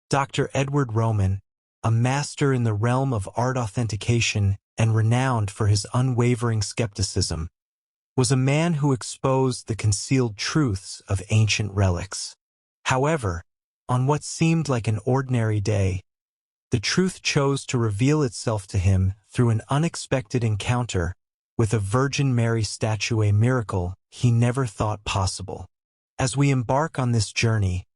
Dr. Edward Roman, a master in the realm of art authentication and renowned for his unwavering skepticism, was a man who exposed the concealed truths of ancient relics. However, on what seemed like an ordinary day, the truth chose to reveal itself to him through an unexpected encounter with a Virgin Mary statue, a miracle he never thought possible. As we embark on this journey,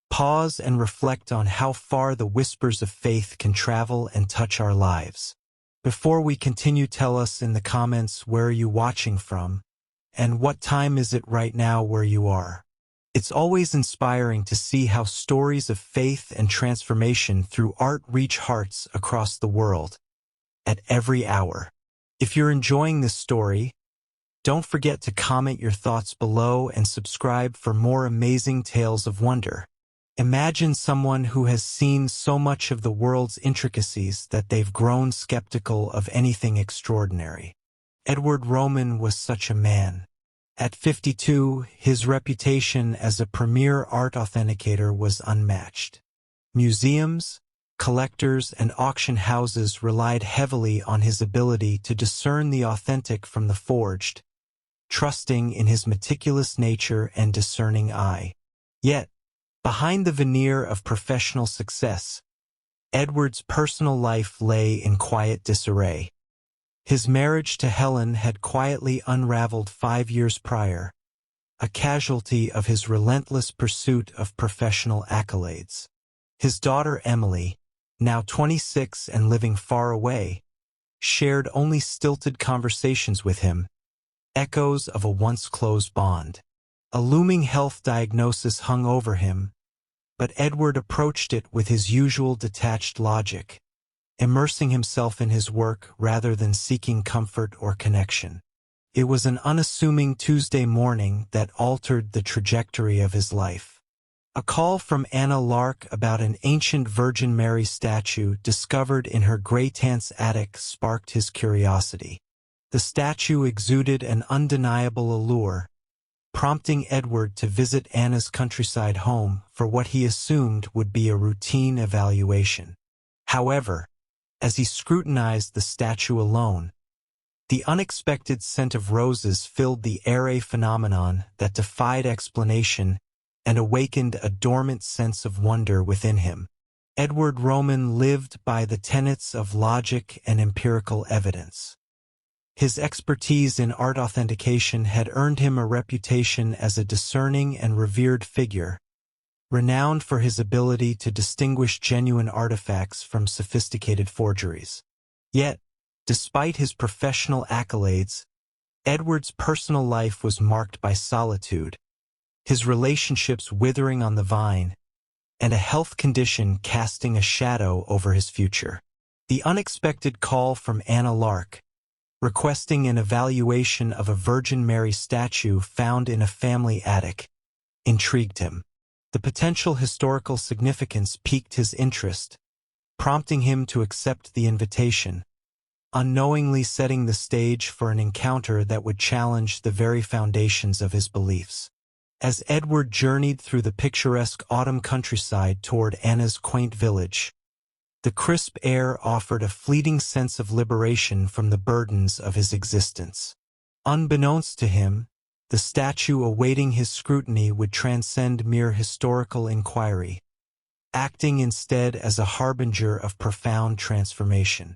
pause and reflect on how far the whispers of faith can travel and touch our lives. Before we continue, tell us in the comments, where are you watching from, and what time is it right now where you are. It's always inspiring to see how stories of faith and transformation through art reach hearts across the world at every hour. If you're enjoying this story, don't forget to comment your thoughts below and subscribe for more amazing tales of wonder. Imagine someone who has seen so much of the world's intricacies that they've grown skeptical of anything extraordinary. Edward Roman was such a man. At 52, his reputation as a premier art authenticator was unmatched. Museums, collectors, and auction houses relied heavily on his ability to discern the authentic from the forged, trusting in his meticulous nature and discerning eye. Yet, behind the veneer of professional success, Edward's personal life lay in quiet disarray. His marriage to Helen had quietly unraveled 5 years prior, a casualty of his relentless pursuit of professional accolades. His daughter Emily, now 26 and living far away, shared only stilted conversations with him, echoes of a once-close bond. A looming health diagnosis hung over him, but Edward approached it with his usual detached logic, immersing himself in his work rather than seeking comfort or connection. It was an unassuming Tuesday morning that altered the trajectory of his life. A call from Anna Lark about an ancient Virgin Mary statue discovered in her great-aunt's attic sparked his curiosity. The statue exuded an undeniable allure, prompting Edward to visit Anna's countryside home for what he assumed would be a routine evaluation. However, as he scrutinized the statue alone, the unexpected scent of roses filled the air, a phenomenon that defied explanation and awakened a dormant sense of wonder within him. Edward Roman lived by the tenets of logic and empirical evidence. His expertise in art authentication had earned him a reputation as a discerning and revered figure, renowned for his ability to distinguish genuine artifacts from sophisticated forgeries. Yet, despite his professional accolades, Edward's personal life was marked by solitude, his relationships withering on the vine, and a health condition casting a shadow over his future. The unexpected call from Anna Lark, requesting an evaluation of a Virgin Mary statue found in a family attic, intrigued him. The potential historical significance piqued his interest, prompting him to accept the invitation, unknowingly setting the stage for an encounter that would challenge the very foundations of his beliefs. As Edward journeyed through the picturesque autumn countryside toward Anna's quaint village, the crisp air offered a fleeting sense of liberation from the burdens of his existence. Unbeknownst to him, the statue awaiting his scrutiny would transcend mere historical inquiry, acting instead as a harbinger of profound transformation.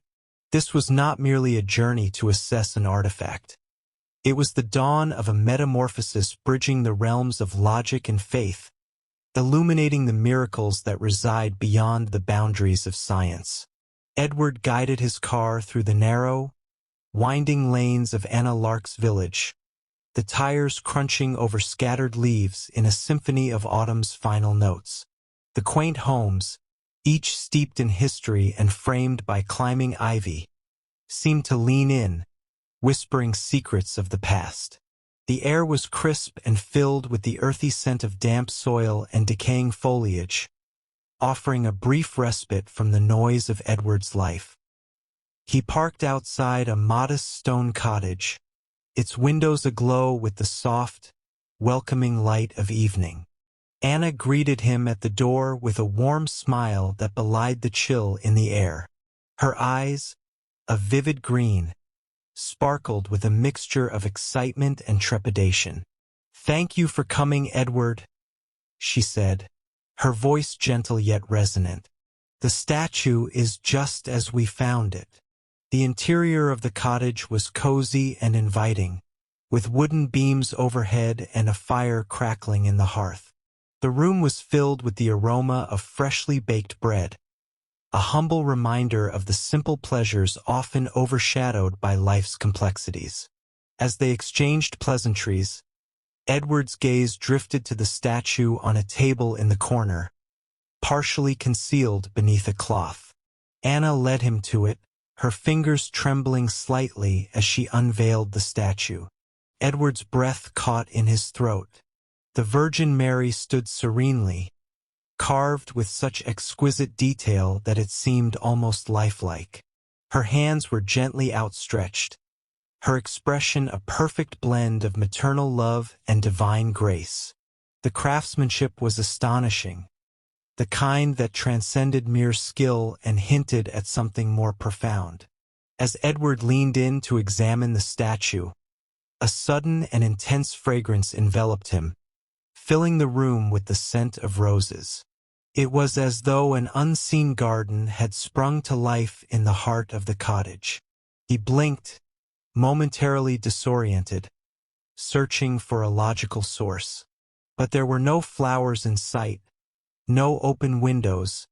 This was not merely a journey to assess an artifact. It was the dawn of a metamorphosis bridging the realms of logic and faith, illuminating the miracles that reside beyond the boundaries of science. Edward guided his car through the narrow, winding lanes of Anna Lark's village, the tires crunching over scattered leaves in a symphony of autumn's final notes. The quaint homes, each steeped in history and framed by climbing ivy, seemed to lean in, whispering secrets of the past. The air was crisp and filled with the earthy scent of damp soil and decaying foliage, offering a brief respite from the noise of Edward's life. He parked outside a modest stone cottage, its windows aglow with the soft, welcoming light of evening. Anna greeted him at the door with a warm smile that belied the chill in the air. Her eyes, a vivid green, sparkled with a mixture of excitement and trepidation. "Thank you for coming, Edward," she said, her voice gentle yet resonant. "The statue is just as we found it." The interior of the cottage was cozy and inviting, with wooden beams overhead and a fire crackling in the hearth. The room was filled with the aroma of freshly baked bread, a humble reminder of the simple pleasures often overshadowed by life's complexities. As they exchanged pleasantries, Edward's gaze drifted to the statue on a table in the corner, partially concealed beneath a cloth. Anna led him to it, her fingers trembling slightly as she unveiled the statue. Edward's breath caught in his throat. The Virgin Mary stood serenely, carved with such exquisite detail that it seemed almost lifelike. Her hands were gently outstretched, her expression a perfect blend of maternal love and divine grace. The craftsmanship was astonishing, the kind that transcended mere skill and hinted at something more profound. As Edward leaned in to examine the statue, a sudden and intense fragrance enveloped him, filling the room with the scent of roses. It was as though an unseen garden had sprung to life in the heart of the cottage. He blinked, momentarily disoriented, searching for a logical source. But there were no flowers in sight, no open windows,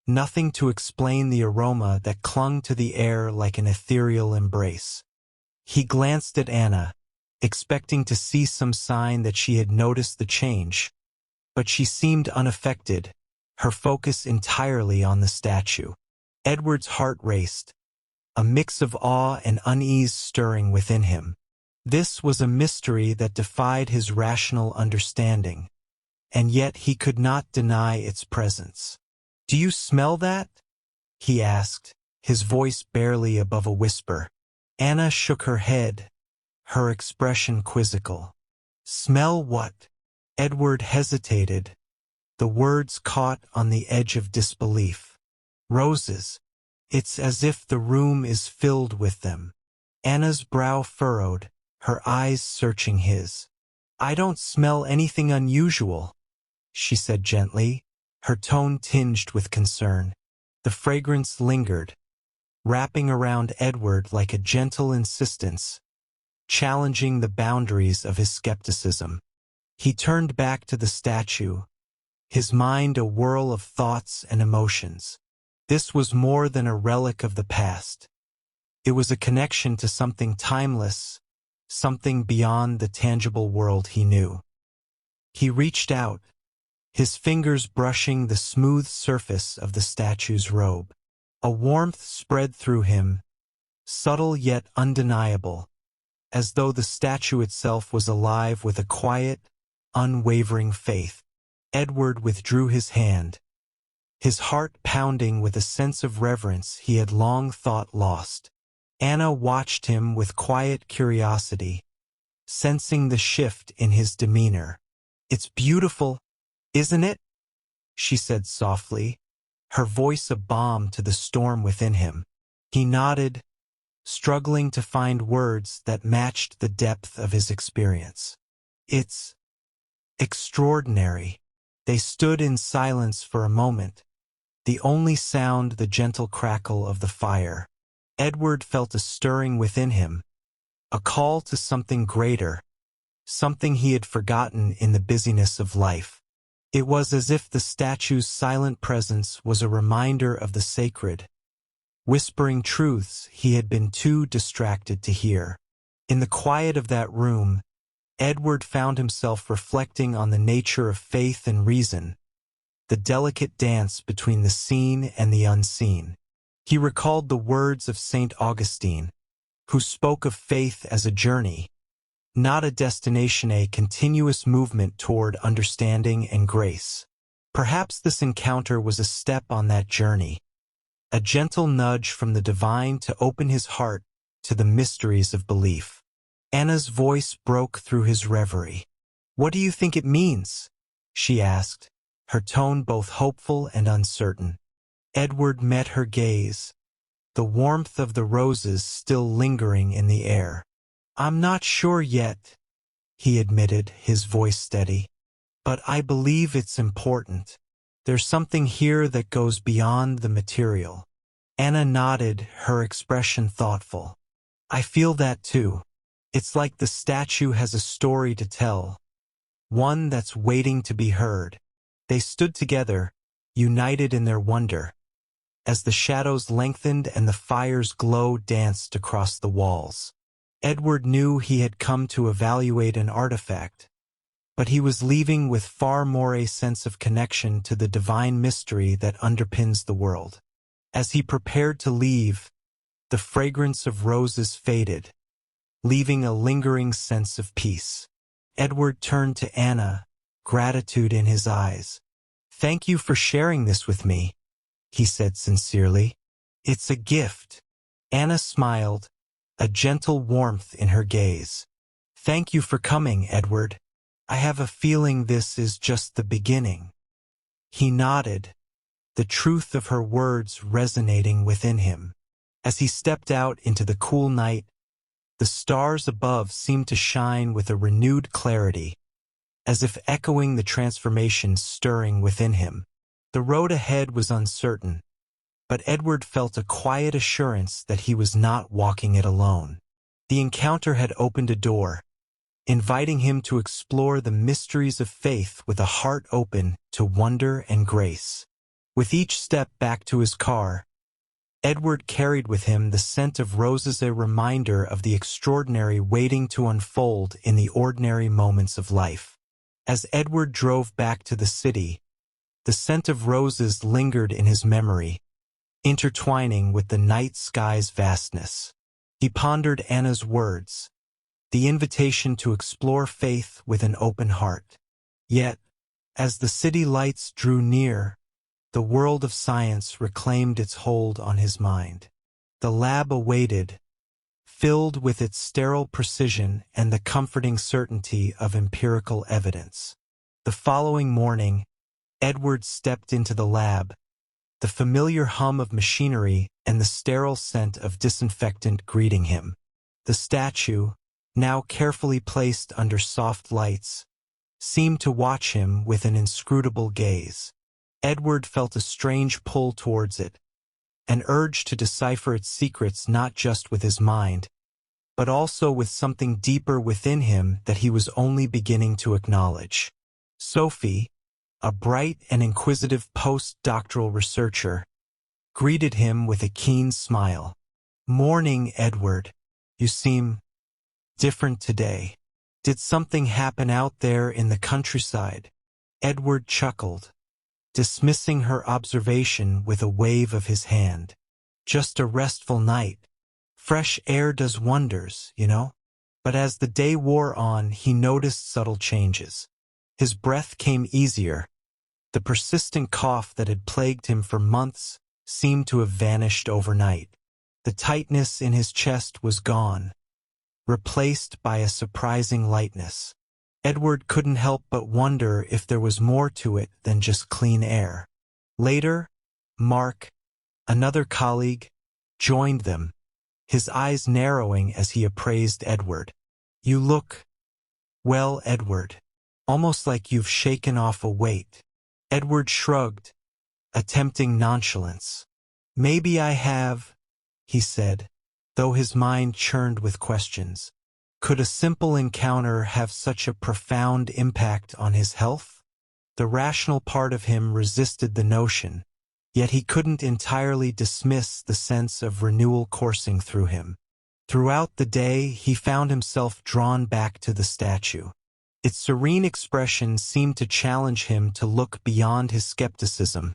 nothing to explain the aroma that clung to the air like an ethereal embrace. He glanced at Anna, expecting to see some sign that she had noticed the change, but she seemed unaffected, her focus entirely on the statue. Edward's heart raced, a mix of awe and unease stirring within him. This was a mystery that defied his rational understanding, and yet he could not deny its presence. "Do you smell that?" he asked, his voice barely above a whisper. Anna shook her head, her expression quizzical. "Smell what?" Edward hesitated, the words caught on the edge of disbelief. "Roses. It's as if the room is filled with them." Anna's brow furrowed, her eyes searching his. "I don't smell anything unusual," she said gently, her tone tinged with concern. The fragrance lingered, wrapping around Edward like a gentle insistence, challenging the boundaries of his skepticism. He turned back to the statue, his mind a whirl of thoughts and emotions. This was more than a relic of the past. It was a connection to something timeless, something beyond the tangible world he knew. He reached out, his fingers brushing the smooth surface of the statue's robe. A warmth spread through him, subtle yet undeniable, as though the statue itself was alive with a quiet, unwavering faith. Edward withdrew his hand, his heart pounding with a sense of reverence he had long thought lost. Anna watched him with quiet curiosity, sensing the shift in his demeanor. "It's beautiful, isn't it?" she said softly, her voice a balm to the storm within him. He nodded, struggling to find words that matched the depth of his experience. "It's extraordinary." They stood in silence for a moment, the only sound the gentle crackle of the fire. Edward felt a stirring within him, a call to something greater, something he had forgotten in the busyness of life. It was as if the statue's silent presence was a reminder of the sacred, whispering truths he had been too distracted to hear. In the quiet of that room, Edward found himself reflecting on the nature of faith and reason, the delicate dance between the seen and the unseen. He recalled the words of St. Augustine, who spoke of faith as a journey, not a destination, a continuous movement toward understanding and grace. Perhaps this encounter was a step on that journey, a gentle nudge from the divine to open his heart to the mysteries of belief. Anna's voice broke through his reverie. "What do you think it means?" she asked, her tone both hopeful and uncertain. Edward met her gaze, the warmth of the roses still lingering in the air. "I'm not sure yet," he admitted, his voice steady. "But I believe it's important. There's something here that goes beyond the material." Anna nodded, her expression thoughtful. "I feel that too. It's like the statue has a story to tell, one that's waiting to be heard." They stood together, united in their wonder, as the shadows lengthened and the fire's glow danced across the walls. Edward knew he had come to evaluate an artifact, but he was leaving with far more a sense of connection to the divine mystery that underpins the world. As he prepared to leave, the fragrance of roses faded, leaving a lingering sense of peace. Edward turned to Anna, gratitude in his eyes. "Thank you for sharing this with me," he said sincerely. "It's a gift." Anna smiled, a gentle warmth in her gaze. "Thank you for coming, Edward. I have a feeling this is just the beginning." He nodded, the truth of her words resonating within him. As he stepped out into the cool night, the stars above seemed to shine with a renewed clarity, as if echoing the transformation stirring within him. The road ahead was uncertain, but Edward felt a quiet assurance that he was not walking it alone. The encounter had opened a door, inviting him to explore the mysteries of faith with a heart open to wonder and grace. With each step back to his car, Edward carried with him the scent of roses, a reminder of the extraordinary waiting to unfold in the ordinary moments of life. As Edward drove back to the city, the scent of roses lingered in his memory, intertwining with the night sky's vastness. He pondered Anna's words, the invitation to explore faith with an open heart. Yet, as the city lights drew near, the world of science reclaimed its hold on his mind. The lab awaited, filled with its sterile precision and the comforting certainty of empirical evidence. The following morning, Edward stepped into the lab, the familiar hum of machinery and the sterile scent of disinfectant greeting him. The statue, now carefully placed under soft lights, seemed to watch him with an inscrutable gaze. Edward felt a strange pull towards it, an urge to decipher its secrets not just with his mind, but also with something deeper within him that he was only beginning to acknowledge. Sophie, a bright and inquisitive post-doctoral researcher, greeted him with a keen smile. "Morning, Edward. You seem different today. Did something happen out there in the countryside?" Edward chuckled, dismissing her observation with a wave of his hand. "Just a restful night. Fresh air does wonders, you know." But as the day wore on, he noticed subtle changes. His breath came easier. The persistent cough that had plagued him for months seemed to have vanished overnight. The tightness in his chest was gone, replaced by a surprising lightness. Edward couldn't help but wonder if there was more to it than just clean air. Later, Mark, another colleague, joined them, his eyes narrowing as he appraised Edward. "You look, well, Edward, almost like you've shaken off a weight." Edward shrugged, attempting nonchalance. "Maybe I have," he said, though his mind churned with questions. Could a simple encounter have such a profound impact on his health? The rational part of him resisted the notion, yet he couldn't entirely dismiss the sense of renewal coursing through him. Throughout the day, he found himself drawn back to the statue. Its serene expression seemed to challenge him to look beyond his skepticism,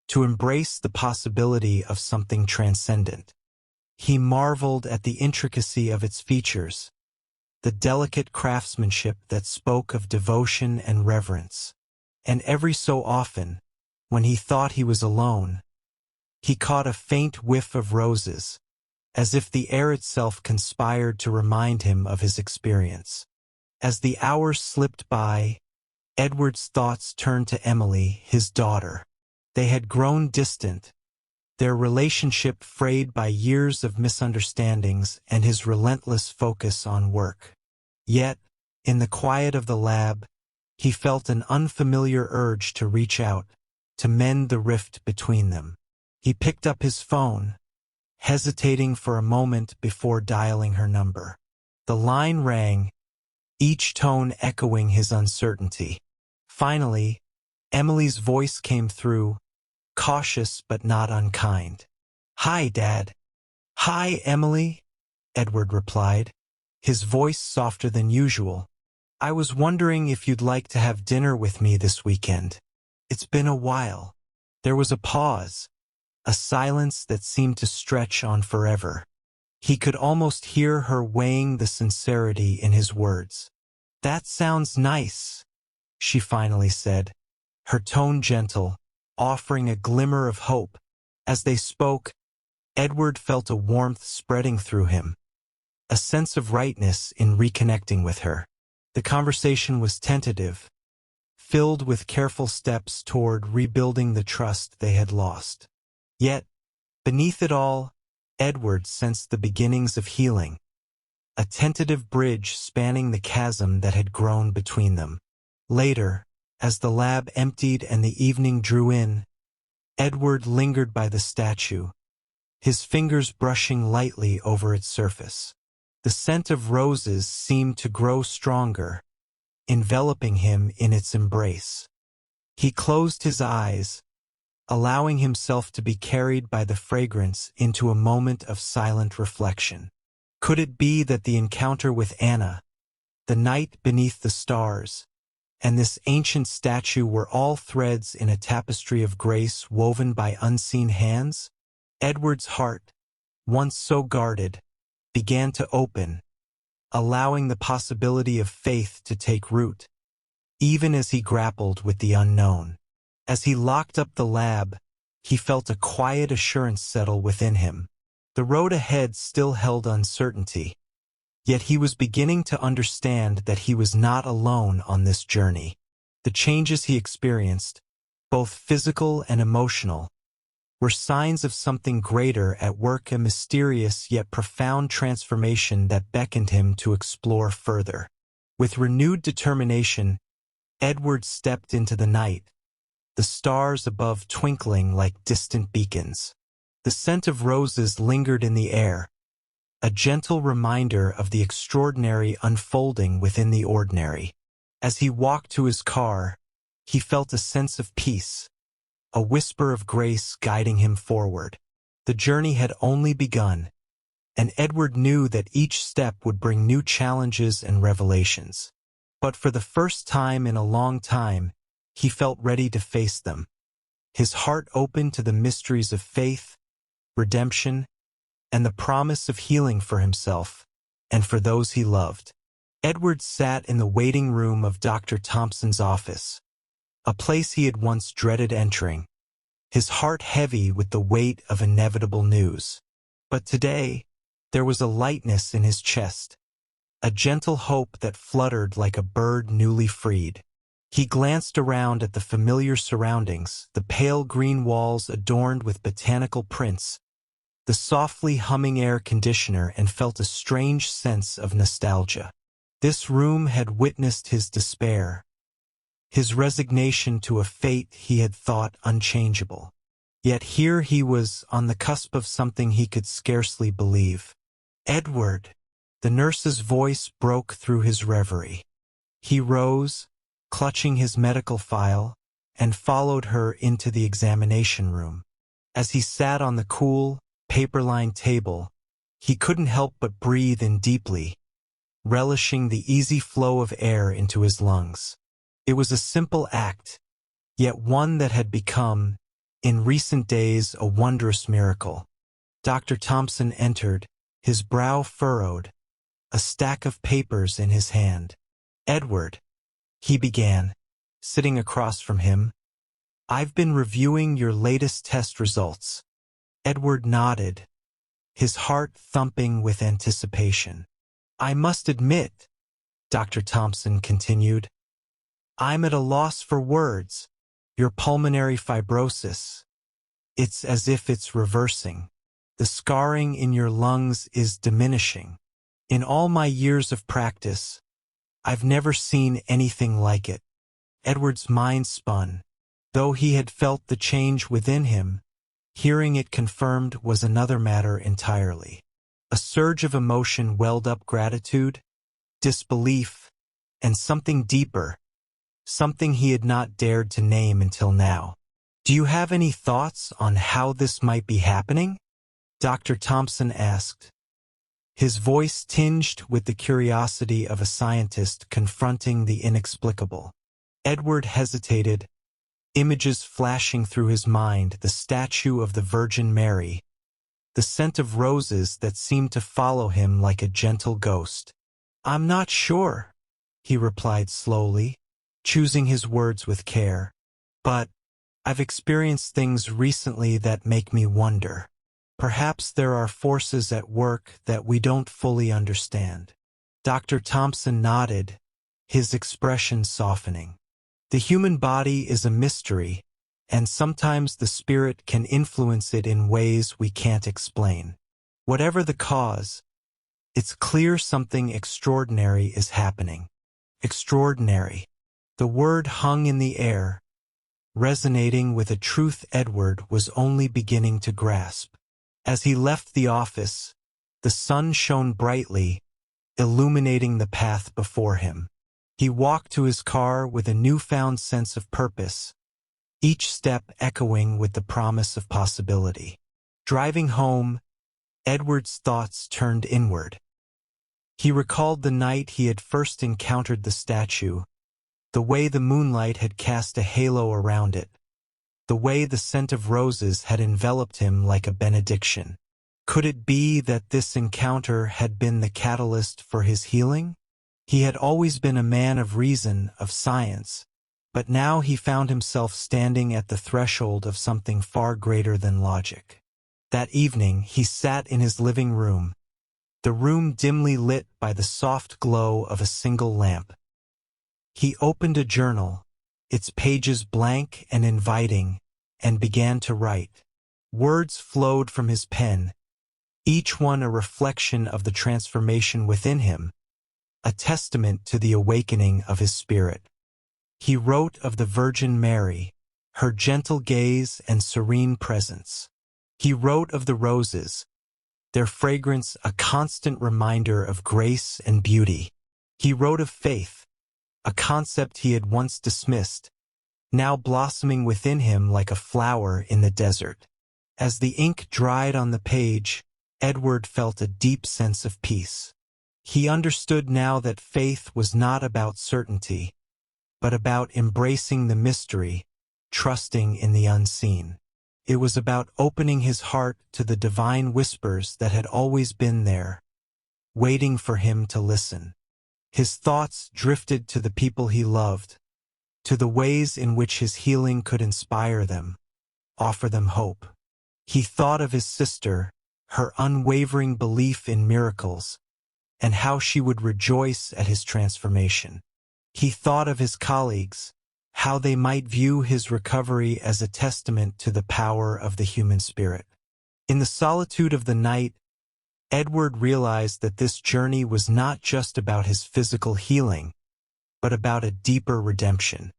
to embrace the possibility of something transcendent. He marveled at the intricacy of its features, the delicate craftsmanship that spoke of devotion and reverence. And every so often, when he thought he was alone, he caught a faint whiff of roses, as if the air itself conspired to remind him of his experience. As the hours slipped by, Edward's thoughts turned to Emily, his daughter. They had grown distant, their relationship frayed by years of misunderstandings and his relentless focus on work. Yet, in the quiet of the lab, he felt an unfamiliar urge to reach out, to mend the rift between them. He picked up his phone, hesitating for a moment before dialing her number. The line rang, each tone echoing his uncertainty. Finally, Emily's voice came through, cautious but not unkind. "Hi, Dad." "Hi, Emily," Edward replied, his voice softer than usual. "I was wondering if you'd like to have dinner with me this weekend. It's been a while." There was a pause, a silence that seemed to stretch on forever. He could almost hear her weighing the sincerity in his words. "That sounds nice," she finally said, her tone gentle, offering a glimmer of hope. As they spoke, Edward felt a warmth spreading through him, a sense of rightness in reconnecting with her. The conversation was tentative, filled with careful steps toward rebuilding the trust they had lost. Yet, beneath it all, Edward sensed the beginnings of healing, a tentative bridge spanning the chasm that had grown between them. Later, as the lab emptied and the evening drew in, Edward lingered by the statue, his fingers brushing lightly over its surface. The scent of roses seemed to grow stronger, enveloping him in its embrace. He closed his eyes, allowing himself to be carried by the fragrance into a moment of silent reflection. Could it be that the encounter with Anna, the night beneath the stars, and this ancient statue were all threads in a tapestry of grace woven by unseen hands? Edward's heart, once so guarded, began to open, allowing the possibility of faith to take root, even as he grappled with the unknown. As he locked up the lab, he felt a quiet assurance settle within him. The road ahead still held uncertainty, yet he was beginning to understand that he was not alone on this journey. The changes he experienced, both physical and emotional, were signs of something greater at work, a mysterious yet profound transformation that beckoned him to explore further. With renewed determination, Edward stepped into the night, the stars above twinkling like distant beacons. The scent of roses lingered in the air, a gentle reminder of the extraordinary unfolding within the ordinary. As he walked to his car, he felt a sense of peace, a whisper of grace guiding him forward. The journey had only begun, and Edward knew that each step would bring new challenges and revelations. But for the first time in a long time, he felt ready to face them. His heart open to the mysteries of faith, redemption, and the promise of healing for himself and for those he loved. Edward sat in the waiting room of Dr. Thompson's office, a place he had once dreaded entering, his heart heavy with the weight of inevitable news. But today, there was a lightness in his chest, a gentle hope that fluttered like a bird newly freed. He glanced around at the familiar surroundings, the pale green walls adorned with botanical prints, the softly humming air conditioner, and felt a strange sense of nostalgia. This room had witnessed his despair, his resignation to a fate he had thought unchangeable. Yet here he was on the cusp of something he could scarcely believe. "Edward!" The nurse's voice broke through his reverie. He rose, clutching his medical file, and followed her into the examination room. As he sat on the cool, paper-lined table, he couldn't help but breathe in deeply, relishing the easy flow of air into his lungs. It was a simple act, yet one that had become, in recent days, a wondrous miracle. Dr. Thompson entered, his brow furrowed, a stack of papers in his hand. "Edward," he began, sitting across from him, "I've been reviewing your latest test results." Edward nodded, his heart thumping with anticipation. "I must admit," Dr. Thompson continued, I'm at a loss for words. Your pulmonary fibrosis. It's as if it's reversing. The scarring in your lungs is diminishing. In all my years of practice, I've never seen anything like it. Edward's mind spun. Though he had felt the change within him, hearing it confirmed was another matter entirely. A surge of emotion welled up: gratitude, disbelief, and something deeper, something he had not dared to name until now. Do you have any thoughts on how this might be happening? Dr. Thompson asked, his voice tinged with the curiosity of a scientist confronting the inexplicable. Edward hesitated, images flashing through his mind: the statue of the Virgin Mary, the scent of roses that seemed to follow him like a gentle ghost. I'm not sure, he replied slowly, choosing his words with care. But I've experienced things recently that make me wonder. Perhaps there are forces at work that we don't fully understand. Dr. Thompson nodded, his expression softening. The human body is a mystery, and sometimes the spirit can influence it in ways we can't explain. Whatever the cause, it's clear something extraordinary is happening. Extraordinary. The word hung in the air, resonating with a truth Edward was only beginning to grasp. As he left the office, the sun shone brightly, illuminating the path before him. He walked to his car with a newfound sense of purpose, each step echoing with the promise of possibility. Driving home, Edward's thoughts turned inward. He recalled the night he had first encountered the statue, the way the moonlight had cast a halo around it, the way the scent of roses had enveloped him like a benediction. Could it be that this encounter had been the catalyst for his healing? He had always been a man of reason, of science, but now he found himself standing at the threshold of something far greater than logic. That evening he sat in his living room, the room dimly lit by the soft glow of a single lamp. He opened a journal, its pages blank and inviting, and began to write. Words flowed from his pen, each one a reflection of the transformation within him, a testament to the awakening of his spirit. He wrote of the Virgin Mary, her gentle gaze and serene presence. He wrote of the roses, their fragrance a constant reminder of grace and beauty. He wrote of faith, a concept he had once dismissed, now blossoming within him like a flower in the desert. As the ink dried on the page, Edward felt a deep sense of peace. He understood now that faith was not about certainty, but about embracing the mystery, trusting in the unseen. It was about opening his heart to the divine whispers that had always been there, waiting for him to listen. His thoughts drifted to the people he loved, to the ways in which his healing could inspire them, offer them hope. He thought of his sister, her unwavering belief in miracles, and how she would rejoice at his transformation. He thought of his colleagues, how they might view his recovery as a testament to the power of the human spirit. In the solitude of the night, Edward realized that this journey was not just about his physical healing, but about a deeper redemption.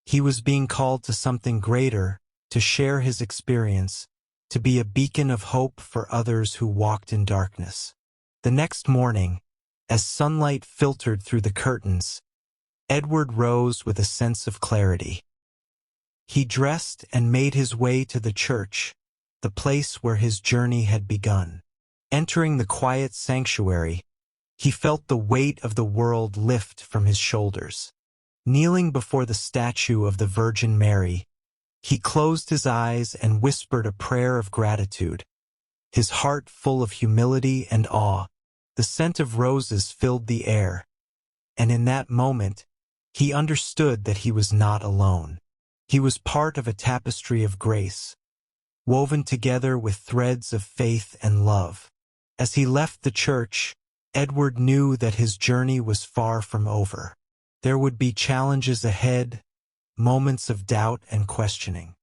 He was being called to something greater, to share his experience, to be a beacon of hope for others who walked in darkness. The next morning, as sunlight filtered through the curtains, Edward rose with a sense of clarity. He dressed and made his way to the church, the place where his journey had begun. Entering the quiet sanctuary, he felt the weight of the world lift from his shoulders. Kneeling before the statue of the Virgin Mary, he closed his eyes and whispered a prayer of gratitude, his heart full of humility and awe. The scent of roses filled the air, and in that moment, he understood that he was not alone. He was part of a tapestry of grace, woven together with threads of faith and love. As he left the church, Edward knew that his journey was far from over. There would be challenges ahead, moments of doubt and questioning.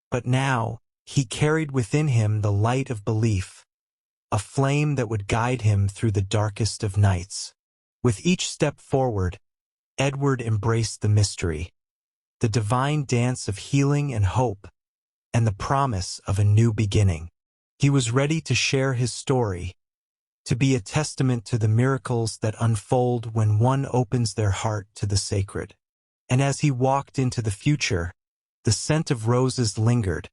But now, he carried within him the light of belief, a flame that would guide him through the darkest of nights. With each step forward, Edward embraced the mystery, the divine dance of healing and hope, and the promise of a new beginning. He was ready to share his story, to be a testament to the miracles that unfold when one opens their heart to the sacred. And as he walked into the future, the scent of roses lingered,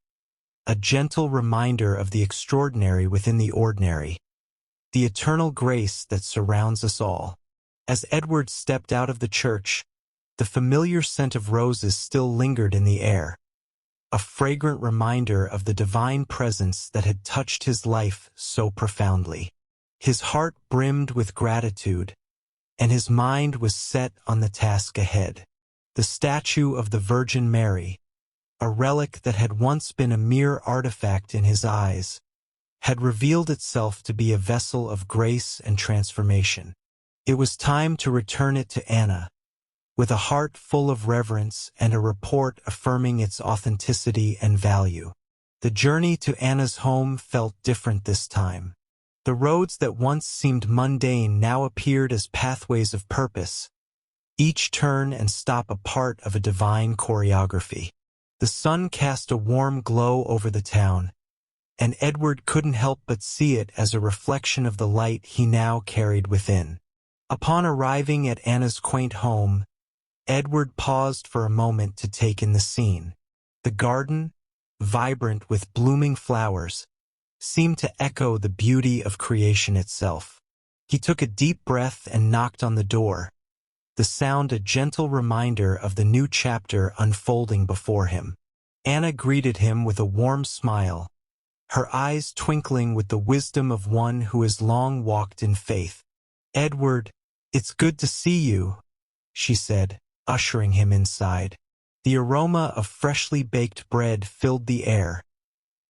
a gentle reminder of the extraordinary within the ordinary, the eternal grace that surrounds us all. As Edward stepped out of the church, the familiar scent of roses still lingered in the air, a fragrant reminder of the divine presence that had touched his life so profoundly. His heart brimmed with gratitude, and his mind was set on the task ahead. The statue of the Virgin Mary, a relic that had once been a mere artifact in his eyes, had revealed itself to be a vessel of grace and transformation. It was time to return it to Anna, with a heart full of reverence and a report affirming its authenticity and value. The journey to Anna's home felt different this time. The roads that once seemed mundane now appeared as pathways of purpose, each turn and stop a part of a divine choreography. The sun cast a warm glow over the town, and Edward couldn't help but see it as a reflection of the light he now carried within. Upon arriving at Anna's quaint home, Edward paused for a moment to take in the scene. The garden, vibrant with blooming flowers, seemed to echo the beauty of creation itself. He took a deep breath and knocked on the door, the sound a gentle reminder of the new chapter unfolding before him. Anna greeted him with a warm smile, her eyes twinkling with the wisdom of one who has long walked in faith. "Edward, it's good to see you," she said, ushering him inside. The aroma of freshly baked bread filled the air,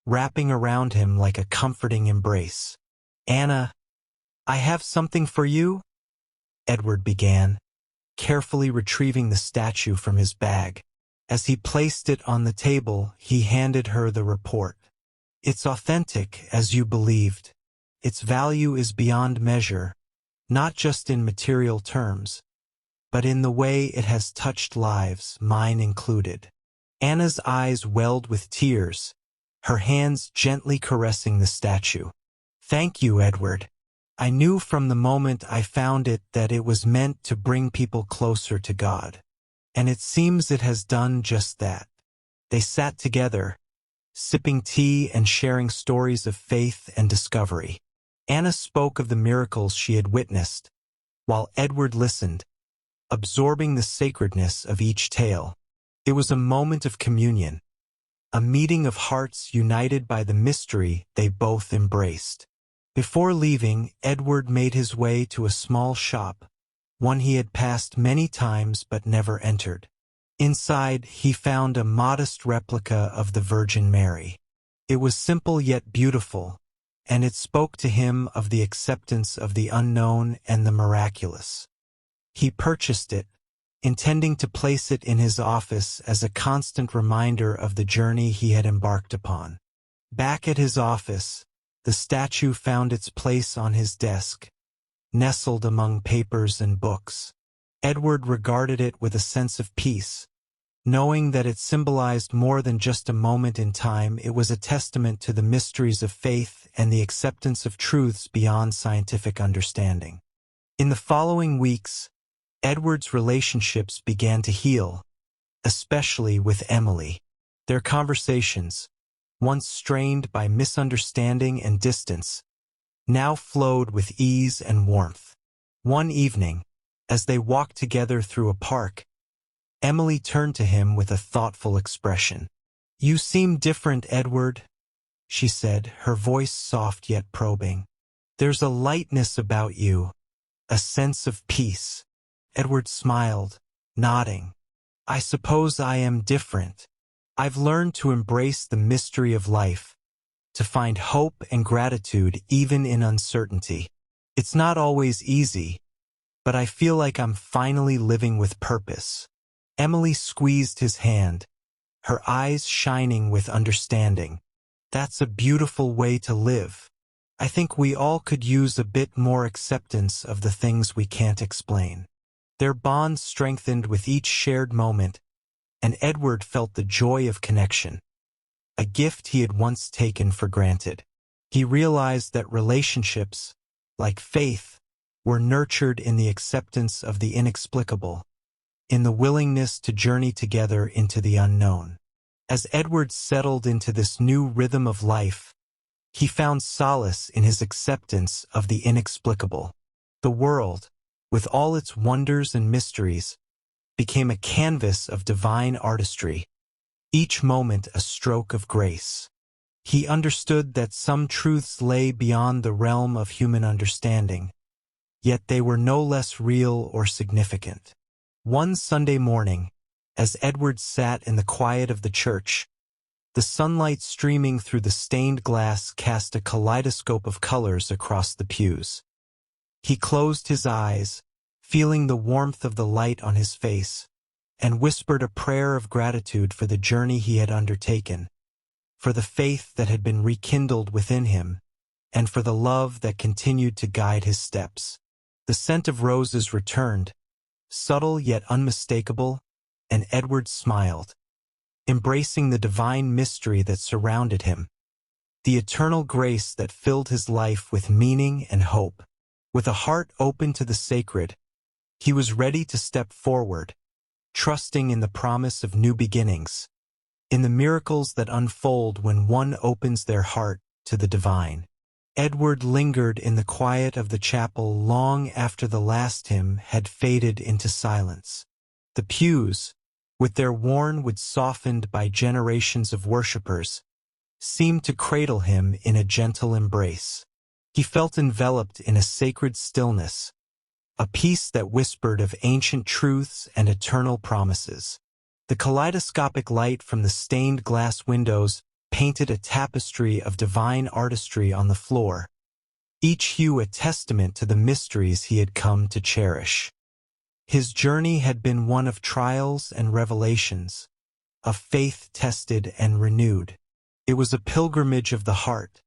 wrapping around him like a comforting embrace. "Anna, I have something for you," Edward began, carefully retrieving the statue from his bag. As he placed it on the table, he handed her the report. "It's authentic, as you believed. Its value is beyond measure, not just in material terms, but in the way it has touched lives, mine included." Anna's eyes welled with tears, her hands gently caressing the statue. "Thank you, Edward. I knew from the moment I found it that it was meant to bring people closer to God. And it seems it has done just that." They sat together, sipping tea and sharing stories of faith and discovery. Anna spoke of the miracles she had witnessed, while Edward listened, absorbing the sacredness of each tale. It was a moment of communion, a meeting of hearts united by the mystery they both embraced. Before leaving, Edward made his way to a small shop, one he had passed many times but never entered. Inside, he found a modest replica of the Virgin Mary. It was simple yet beautiful, and it spoke to him of the acceptance of the unknown and the miraculous. He purchased it, intending to place it in his office as a constant reminder of the journey he had embarked upon. Back at his office, the statue found its place on his desk, nestled among papers and books. Edward regarded it with a sense of peace, knowing that it symbolized more than just a moment in time. It was a testament to the mysteries of faith and the acceptance of truths beyond scientific understanding. In the following weeks, Edward's relationships began to heal, especially with Emily. Their conversations, once strained by misunderstanding and distance, now flowed with ease and warmth. One evening, as they walked together through a park, Emily turned to him with a thoughtful expression. "You seem different, Edward," she said, her voice soft yet probing. "There's a lightness about you, a sense of peace." Edward smiled, nodding. "I suppose I am different. I've learned to embrace the mystery of life, to find hope and gratitude even in uncertainty. It's not always easy, but I feel like I'm finally living with purpose." Emily squeezed his hand, her eyes shining with understanding. "That's a beautiful way to live. I think we all could use a bit more acceptance of the things we can't explain." Their bond strengthened with each shared moment, and Edward felt the joy of connection, a gift he had once taken for granted. He realized that relationships, like faith, were nurtured in the acceptance of the inexplicable, in the willingness to journey together into the unknown. As Edward settled into this new rhythm of life, he found solace in his acceptance of the inexplicable. The world, with all its wonders and mysteries, became a canvas of divine artistry, each moment a stroke of grace. He understood that some truths lay beyond the realm of human understanding, yet they were no less real or significant. One Sunday morning, as Edward sat in the quiet of the church, the sunlight streaming through the stained glass cast a kaleidoscope of colors across the pews. He closed his eyes, feeling the warmth of the light on his face, and whispered a prayer of gratitude for the journey he had undertaken, for the faith that had been rekindled within him, and for the love that continued to guide his steps. The scent of roses returned, subtle yet unmistakable, and Edward smiled, embracing the divine mystery that surrounded him, the eternal grace that filled his life with meaning and hope. With a heart open to the sacred, he was ready to step forward, trusting in the promise of new beginnings, in the miracles that unfold when one opens their heart to the divine. Edward lingered in the quiet of the chapel long after the last hymn had faded into silence. The pews, with their worn wood softened by generations of worshippers, seemed to cradle him in a gentle embrace. He felt enveloped in a sacred stillness, a peace that whispered of ancient truths and eternal promises. The kaleidoscopic light from the stained glass windows painted a tapestry of divine artistry on the floor, each hue a testament to the mysteries he had come to cherish. His journey had been one of trials and revelations, of faith tested and renewed. It was a pilgrimage of the heart,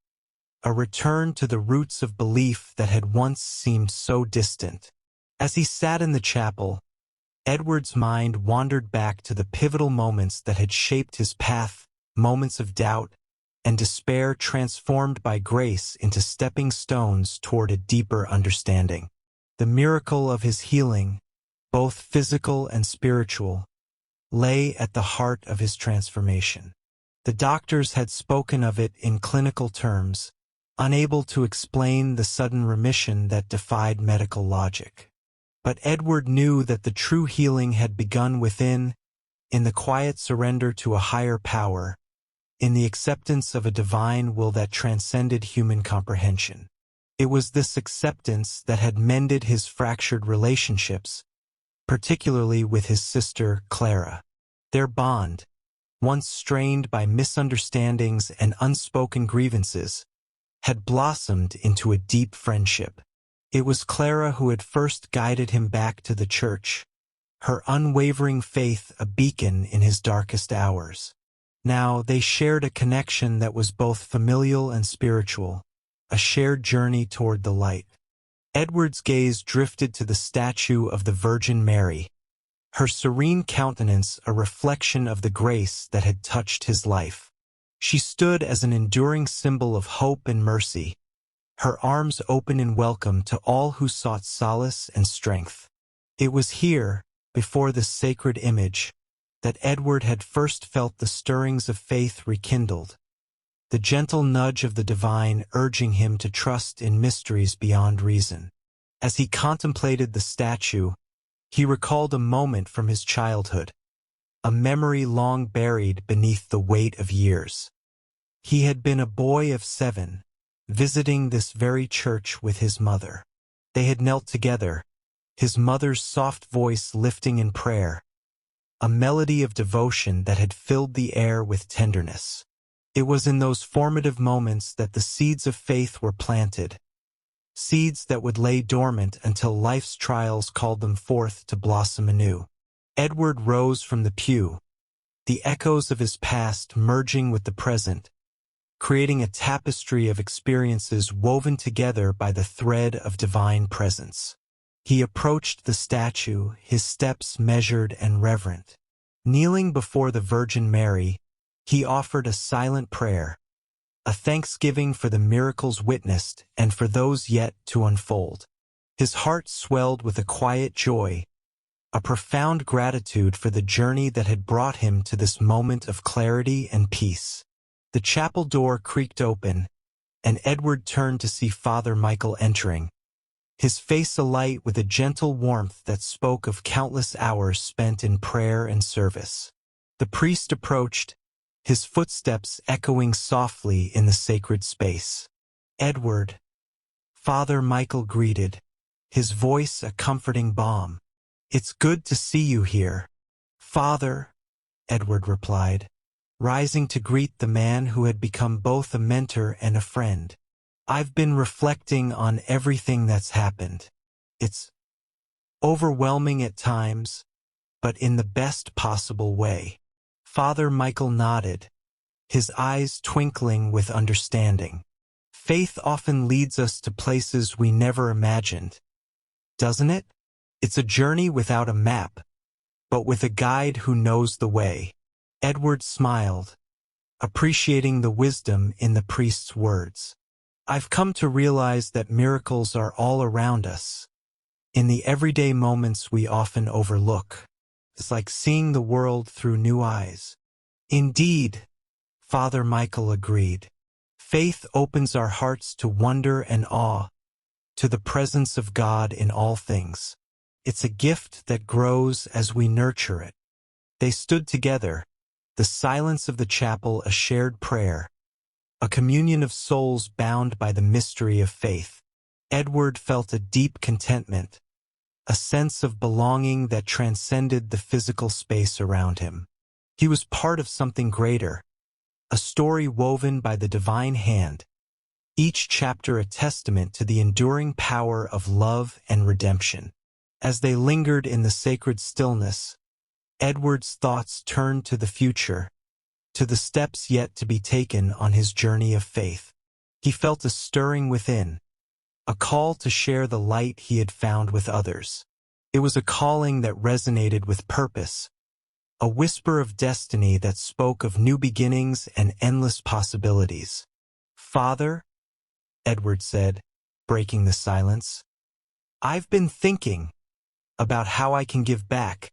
a return to the roots of belief that had once seemed so distant. As he sat in the chapel, Edward's mind wandered back to the pivotal moments that had shaped his path, moments of doubt and despair transformed by grace into stepping stones toward a deeper understanding. The miracle of his healing, both physical and spiritual, lay at the heart of his transformation. The doctors had spoken of it in clinical terms, unable to explain the sudden remission that defied medical logic. But Edward knew that the true healing had begun within, in the quiet surrender to a higher power, in the acceptance of a divine will that transcended human comprehension. It was this acceptance that had mended his fractured relationships, particularly with his sister Clara. Their bond, once strained by misunderstandings and unspoken grievances, had blossomed into a deep friendship. It was Clara who had first guided him back to the church, her unwavering faith a beacon in his darkest hours. Now they shared a connection that was both familial and spiritual, a shared journey toward the light. Edward's gaze drifted to the statue of the Virgin Mary, her serene countenance a reflection of the grace that had touched his life. She stood as an enduring symbol of hope and mercy, her arms open in welcome to all who sought solace and strength. It was here, before this sacred image, that Edward had first felt the stirrings of faith rekindled, the gentle nudge of the divine urging him to trust in mysteries beyond reason. As he contemplated the statue, he recalled a moment from his childhood, a memory long buried beneath the weight of years. He had been a boy of 7, visiting this very church with his mother. They had knelt together, his mother's soft voice lifting in prayer, a melody of devotion that had filled the air with tenderness. It was in those formative moments that the seeds of faith were planted, seeds that would lay dormant until life's trials called them forth to blossom anew. Edward rose from the pew, the echoes of his past merging with the present, creating a tapestry of experiences woven together by the thread of divine presence. He approached the statue, his steps measured and reverent. Kneeling before the Virgin Mary, he offered a silent prayer, a thanksgiving for the miracles witnessed and for those yet to unfold. His heart swelled with a quiet joy, a profound gratitude for the journey that had brought him to this moment of clarity and peace. The chapel door creaked open, and Edward turned to see Father Michael entering, his face alight with a gentle warmth that spoke of countless hours spent in prayer and service. The priest approached, his footsteps echoing softly in the sacred space. "Edward," Father Michael greeted, his voice a comforting balm. "It's good to see you here." "Father," Edward replied, rising to greet the man who had become both a mentor and a friend. "I've been reflecting on everything that's happened. It's overwhelming at times, but in the best possible way." Father Michael nodded, his eyes twinkling with understanding. "Faith often leads us to places we never imagined, doesn't it? It's a journey without a map, but with a guide who knows the way." Edward smiled, appreciating the wisdom in the priest's words. "I've come to realize that miracles are all around us, in the everyday moments we often overlook. It's like seeing the world through new eyes." "Indeed," Father Michael agreed. "Faith opens our hearts to wonder and awe, to the presence of God in all things. It's a gift that grows as we nurture it." They stood together, the silence of the chapel a shared prayer, a communion of souls bound by the mystery of faith. Edward felt a deep contentment, a sense of belonging that transcended the physical space around him. He was part of something greater, a story woven by the divine hand, each chapter a testament to the enduring power of love and redemption. As they lingered in the sacred stillness, Edward's thoughts turned to the future, to the steps yet to be taken on his journey of faith. He felt a stirring within, a call to share the light he had found with others. It was a calling that resonated with purpose, a whisper of destiny that spoke of new beginnings and endless possibilities. "Father," Edward said, breaking the silence, "I've been thinking about how I can give back,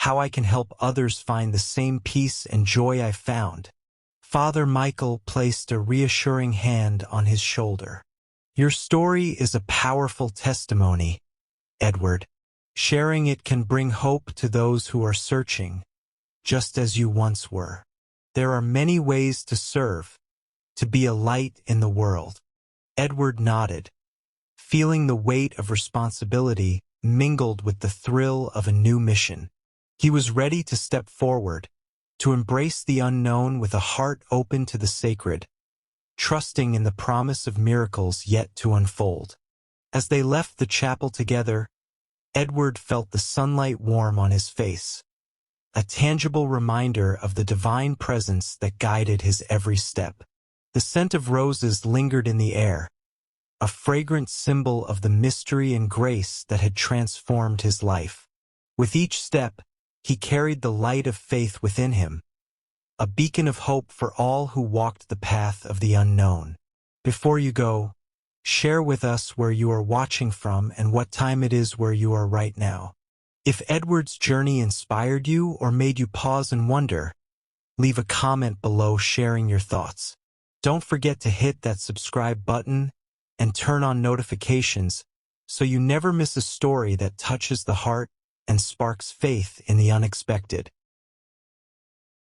how I can help others find the same peace and joy I found." Father Michael placed a reassuring hand on his shoulder. "Your story is a powerful testimony, Edward. Sharing it can bring hope to those who are searching, just as you once were. There are many ways to serve, to be a light in the world." Edward nodded, feeling the weight of responsibility mingled with the thrill of a new mission. He was ready to step forward, to embrace the unknown with a heart open to the sacred, trusting in the promise of miracles yet to unfold. As they left the chapel together, Edward felt the sunlight warm on his face, a tangible reminder of the divine presence that guided his every step. The scent of roses lingered in the air, a fragrant symbol of the mystery and grace that had transformed his life. With each step, he carried the light of faith within him, a beacon of hope for all who walked the path of the unknown. Before you go, share with us where you are watching from and what time it is where you are right now. If Edward's journey inspired you or made you pause and wonder, leave a comment below sharing your thoughts. Don't forget to hit that subscribe button and turn on notifications so you never miss a story that touches the heart and sparks faith in the unexpected.